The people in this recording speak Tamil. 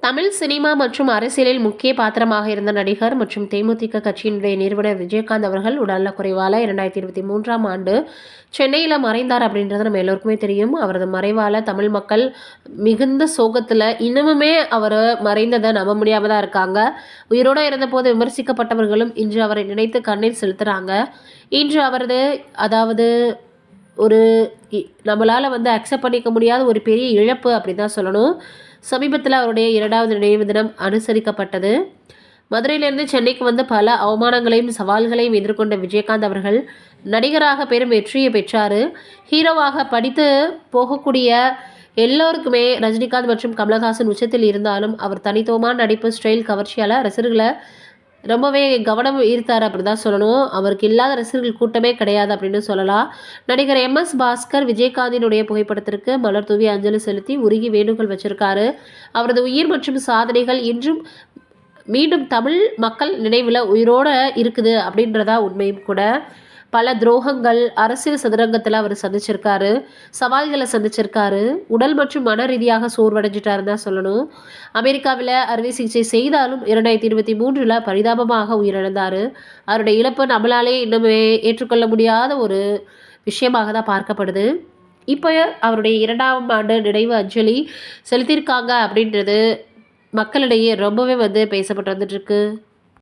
தமிழ் சினிமா மற்றும் அரசியலில் முக்கிய பாத்திரமாக இருந்த நடிகர் மற்றும் தேமுதிக கட்சியினுடைய நிறுவனர் விஜயகாந்த் அவர்கள் உடல்நலக்குறைவால் 2023ஆம் ஆண்டு சென்னையில் மறைந்தார் அப்படின்றது நம்ம எல்லோருக்குமே தெரியும். அவரது மறைவால் தமிழ் மக்கள் மிகுந்த சோகத்தில் இன்னமுமே அவர் மறைந்ததை நம்ப முடியாமல் தான் இருக்காங்க. உயிரோடு இருந்தபோது விமர்சிக்கப்பட்டவர்களும் இன்று அவரை நினைத்து கண்ணீர் செலுத்துகிறாங்க. இன்று அவரது அதாவது ஒரு நம்மளால் அக்செப்ட் பண்ணிக்க முடியாத ஒரு பெரிய இழப்பு அப்படின்னு தான் சொல்லணும். சமீபத்தில் அவருடைய 2வது நினைவு தினம் அனுசரிக்கப்பட்டது. மதுரையிலிருந்து சென்னைக்கு வந்து பல அவமானங்களையும் சவால்களையும் எதிர்கொண்ட விஜயகாந்த் அவர்கள் நடிகராக பெரும் வெற்றியை பெற்றார். ஹீரோவாக படித்து போகக்கூடிய எல்லோருக்குமே ரஜினிகாந்த் மற்றும் கமலஹாசன் உச்சத்தில் இருந்தாலும் அவர் தனித்துவமான நடிப்பு ஸ்டைல் கவர்ச்சியால் ரசிகர்களை ரொம்பவே கவனம் ஈர்த்தார் அப்படி தான் சொல்லணும். அவருக்கு இல்லாத ரசிகர்கள் கூட்டமே கிடையாது அப்படின்னு சொல்லலாம். நடிகர் MS பாஸ்கர் விஜயகாந்தினுடைய புகைப்படத்திற்கு மலர் தூவி அஞ்சலி செலுத்தி உருகி வேண்டுகோள் வச்சிருக்காரு. அவரது உயிர் மற்றும் சாதனைகள் இன்றும் மீண்டும் தமிழ் மக்கள் நினைவில் உயிரோடு இருக்குது அப்படின்றதா உண்மையும் கூட. பல துரோகங்கள் அரசியல் சதுரங்கத்தில் அவர் சந்திச்சிருக்காரு, சவால்களை சந்திச்சிருக்காரு, உடல் மற்றும் மன ரீதியாக சோர்வடைஞ்சிட்டாருன்னு தான் சொல்லணும். அமெரிக்காவில் அறுவை சிகிச்சை செய்தாலும் 2023 பரிதாபமாக உயிரிழந்தார். அவருடைய இழப்பு நம்மளாலே இன்னுமே ஏற்றுக்கொள்ள முடியாத ஒரு விஷயமாக தான் பார்க்கப்படுது. இப்போ அவருடைய 2ஆம் ஆண்டு நினைவு அஞ்சலி செலுத்தியிருக்காங்க அப்படின்றது மக்களிடையே ரொம்பவே பேசப்பட்டு வந்துட்டுருக்கு.